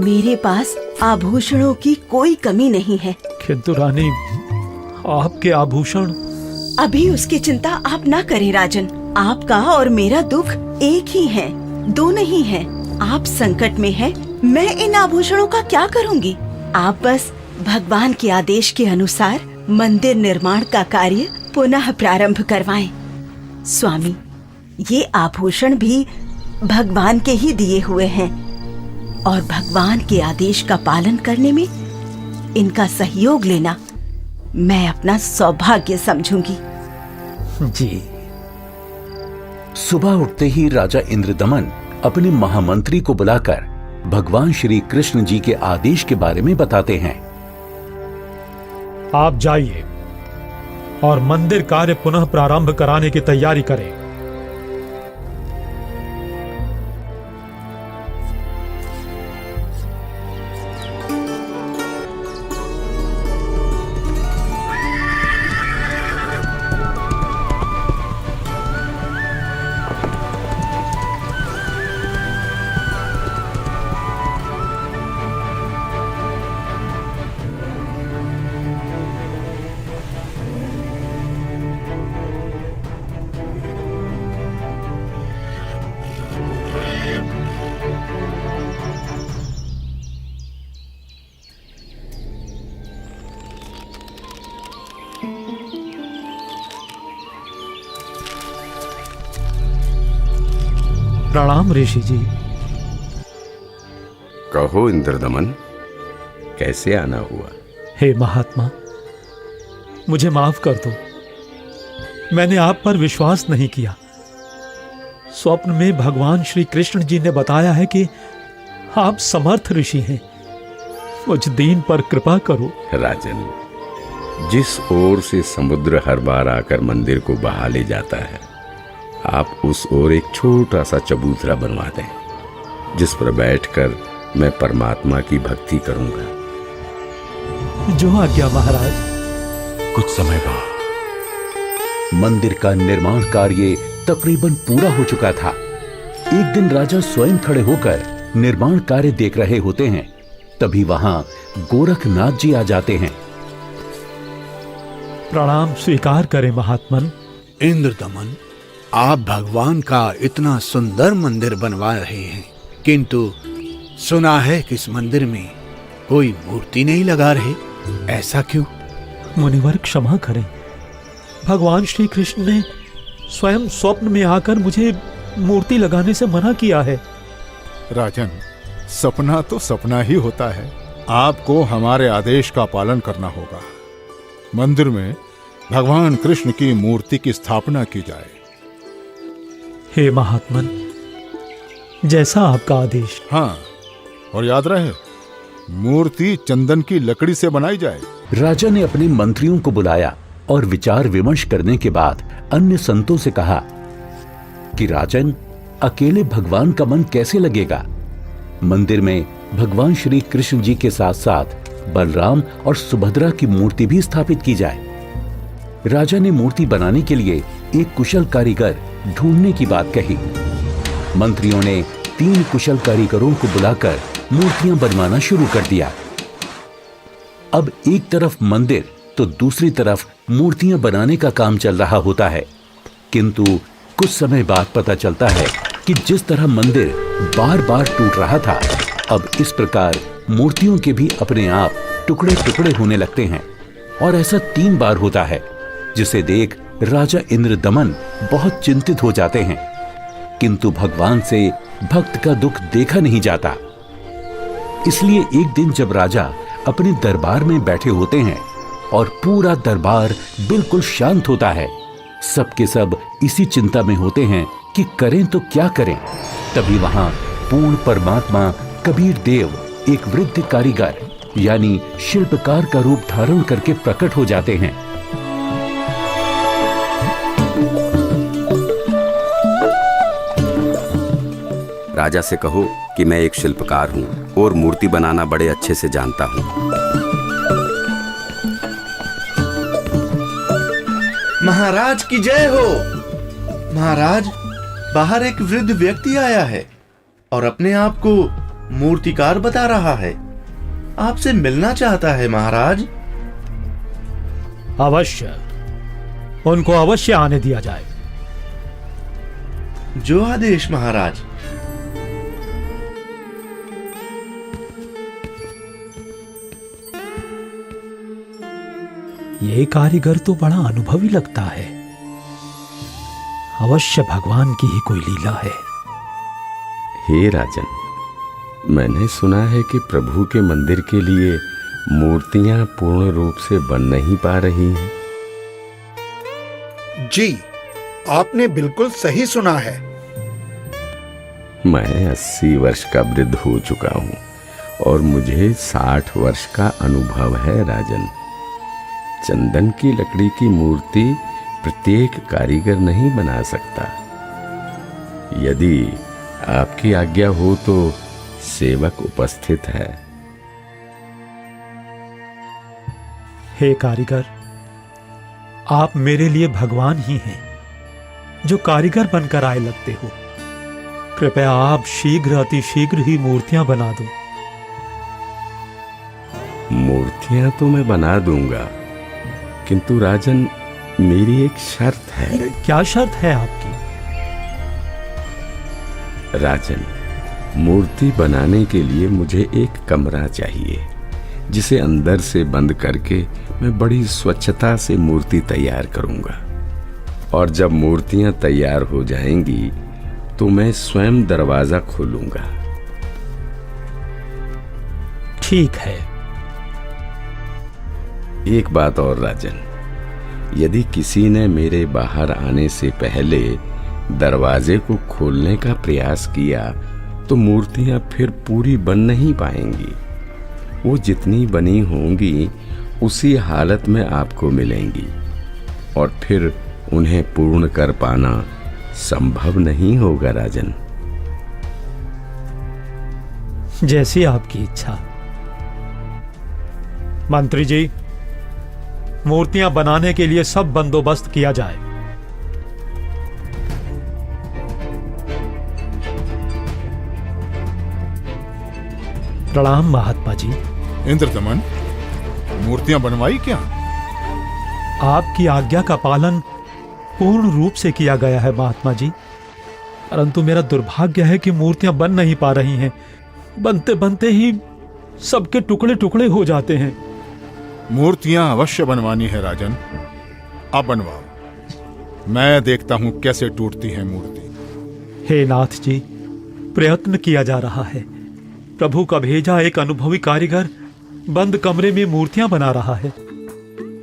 मेरे पास आभूषणों की कोई कमी नहीं है। किंतु रानी, आपके आभूषण। अभी उसकी चिंता आप ना करें राजन। आपका और मेरा दुख एक ही है, दो नहीं है। आप संकट में हैं, मैं इन आभूषणों का क्या करूंगी? आप बस भगवान के आदेश के अनुसार मंदिर निर्माण का कार्य पुनः प्रारंभ करवाएं। स्वामी, ये आभूषण भी भगवान के ही दिए हुए हैं और भगवान के आदेश का पालन करने में इनका सहयोग लेना मैं अपना सौभाग्य समझूंगी। जी। सुबह उठते ही राजा इंद्रदमन अपने महामंत्री को बुलाकर भगवान श्री कृष्ण जी के आदेश के बारे में बताते हैं। आप जाइए और मंदिर कार्य पुनः प्रारंभ कराने की तैयारी करें। प्रणाम ऋषि जी। कहो इंद्रदमन, कैसे आना हुआ? हे महात्मा, मुझे माफ कर दो। मैंने आप पर विश्वास नहीं किया। स्वप्न में भगवान श्री कृष्ण जी ने बताया है कि आप समर्थ ऋषि हैं। मुझ दीन पर कृपा करो। राजन, जिस ओर से समुद्र हर बार आकर मंदिर को बहा ले जाता है, आप उस ओर एक छोटा सा चबूतरा बनवा दें, जिस पर बैठकर मैं परमात्मा की भक्ति करूंगा। जो आज्ञा महाराज। कुछ समय बाद मंदिर का निर्माण कार्य तकरीबन पूरा हो चुका था। एक दिन राजा स्वयं खड़े होकर निर्माण कार्य देख रहे होते हैं। तभी वहां गोरखनाथ जी आ जाते हैं। प्रणाम स्वीकार करें महात्मन। इंद्रदमन, आप भगवान का इतना सुंदर मंदिर बनवा रहे हैं, किंतु सुना है कि इस मंदिर में कोई मूर्ति नहीं लगा रहे। ऐसा क्यों? मुनिवर क्षमा करें। भगवान श्री कृष्ण ने स्वयं स्वप्न में आकर मुझे मूर्ति लगाने से मना किया है। राजन, सपना तो सपना ही होता है। आपको हमारे आदेश का पालन करना होगा। मंदिर में भगवान कृष्ण की मूर्ति की स्थापना की जाए। हे महात्मन, जैसा आपका आदेश। हाँ, और याद रहे, मूर्ति चंदन की लकड़ी से बनाई जाए। राजा ने अपने मंत्रियों को बुलाया और विचार विमर्श करने के बाद अन्य संतों से कहा कि राजन, अकेले भगवान का मन कैसे लगेगा? मंदिर में भगवान श्री कृष्ण जी के साथ साथ बलराम और सुभद्रा की मूर्ति भी स्थापित की जाए। राजा ने मूर्ति बनाने के लिए एक कुशल कारीगर ढूंढने की बात कही। मंत्रियों ने 3 कुशल कारीगरों को बुलाकर मूर्तियां बनवाना शुरू कर दिया। अब एक तरफ मंदिर तो दूसरी तरफ मूर्तियां बनाने का काम चल रहा होता है। किंतु कुछ समय बाद पता चलता है कि जिस तरह मंदिर बार बार टूट रहा था, अब इस प्रकार मूर्तियों के भी अपने आप टुकड़े टुकड़े होने लगते हैं। और ऐसा 3 बार होता है, जिसे देख राजा इंद्रदमन बहुत चिंतित हो जाते हैं। किंतु भगवान से भक्त का दुख देखा नहीं जाता। इसलिए एक दिन जब राजा अपने दरबार में बैठे होते हैं और पूरा दरबार बिल्कुल शांत होता है, सबके सब इसी चिंता में होते हैं कि करें तो क्या करें। तभी वहां पूर्ण परमात्मा कबीर देव एक वृद्ध कारीगर यानी शिल्पकार का रूप धारण करके प्रकट हो जाते हैं। राजा से कहो कि मैं एक शिल्पकार हूँ और मूर्ति बनाना बड़े अच्छे से जानता हूँ। महाराज की जय हो। महाराज, बाहर एक वृद्ध व्यक्ति आया है और अपने आप को मूर्तिकार बता रहा है, आपसे मिलना चाहता है महाराज। अवश्य, उनको अवश्य आने दिया जाए। जो आदेश महाराज। ये कारीगर तो बड़ा अनुभवी लगता है। अवश्य भगवान की ही कोई लीला है। हे राजन, मैंने सुना है कि प्रभु के मंदिर के लिए मूर्तियां पूर्ण रूप से बन नहीं पा रही हैं। जी, आपने बिल्कुल सही सुना है। मैं 80 वर्ष का वृद्ध हो चुका हूं और मुझे 60 वर्ष का अनुभव है राजन। चंदन की लकड़ी की मूर्ति प्रत्येक कारीगर नहीं बना सकता। यदि आपकी आज्ञा हो तो सेवक उपस्थित है। हे कारीगर, आप मेरे लिए भगवान ही हैं, जो कारीगर बनकर आए लगते हो। कृपया आप शीघ्र, अति शीघ्र ही मूर्तियां बना दो। मूर्तियां तो मैं बना दूंगा, किंतु राजन, मेरी एक शर्त है। क्या शर्त है आपकी? राजन, मूर्ति बनाने के लिए मुझे एक कमरा चाहिए, जिसे अंदर से बंद करके मैं बड़ी स्वच्छता से मूर्ति तैयार करूंगा। और जब मूर्तियां तैयार हो जाएंगी तो मैं स्वयं दरवाजा खोलूंगा। ठीक है। एक बात और राजन, यदि किसी ने मेरे बाहर आने से पहले दरवाजे को खोलने का प्रयास किया तो मूर्तियां फिर पूरी बन नहीं पाएंगी। वो जितनी बनी होंगी उसी हालत में आपको मिलेंगी और फिर उन्हें पूर्ण कर पाना संभव नहीं होगा राजन। जैसी आपकी इच्छा। मंत्री जी, मूर्तियां बनाने के लिए सब बंदोबस्त किया जाए। प्रणाम महात्मा जी। इंद्रदमन, मूर्तियां बनवाई क्या? आपकी आज्ञा का पालन पूर्ण रूप से किया गया है महात्मा जी, परंतु मेरा दुर्भाग्य है कि मूर्तियां बन नहीं पा रही हैं। बनते बनते ही सबके टुकड़े टुकड़े हो जाते हैं। मूर्तियां अवश्य बनवानी है राजन, आप बनवाओ। मैं देखता हूं कैसे टूटती है मूर्ति। हे नाथ जी, प्रयत्न किया जा रहा है। प्रभु का भेजा एक अनुभवी कारीगर बंद कमरे में मूर्तियां बना रहा है।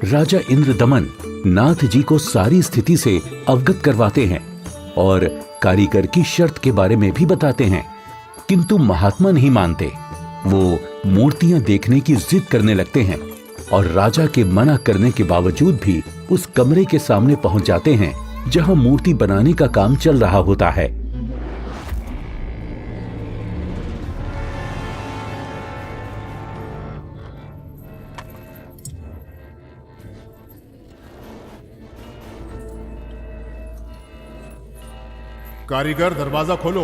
राजा इंद्रदमन नाथ जी को सारी स्थिति से अवगत करवाते हैं और कारीगर की शर्त के बारे में भी बताते हैं, किंतु महात्मा नहीं मानते। वो मूर्तियां देखने की जिद करने लगते हैं और राजा के मना करने के बावजूद भी उस कमरे के सामने पहुंच जाते हैं जहां मूर्ति बनाने का काम चल रहा होता है। कारीगर, दरवाजा खोलो।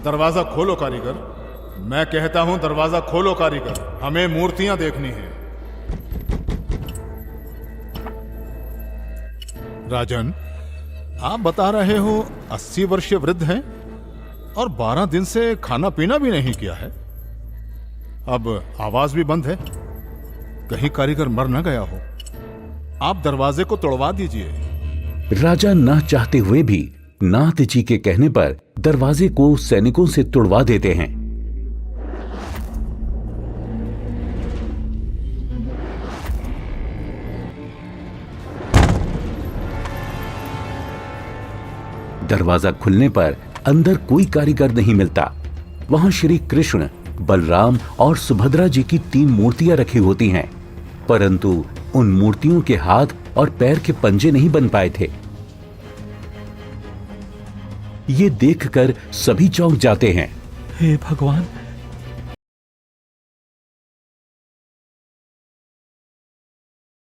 दरवाजा खोलो कारीगर। मैं कहता हूं दरवाजा खोलो कारीगर, हमें मूर्तियां देखनी है। राजन, आप बता रहे हो 80 वर्षीय वृद्ध हैं और 12 दिन से खाना पीना भी नहीं किया है। अब आवाज भी बंद है, कहीं कारीगर मर न गया हो। आप दरवाजे को तोड़वा दीजिए। राजा ना चाहते हुए भी नाथ जी के कहने पर दरवाजे को सैनिकों से तुड़वा देते हैं। दरवाजा खुलने पर अंदर कोई कारीगर नहीं मिलता। वहां श्री कृष्ण, बलराम और सुभद्रा जी की 3 मूर्तियां रखी होती हैं, परंतु उन मूर्तियों के हाथ और पैर के पंजे नहीं बन पाए थे। ये देखकर सभी चौंक जाते हैं। हे भगवान,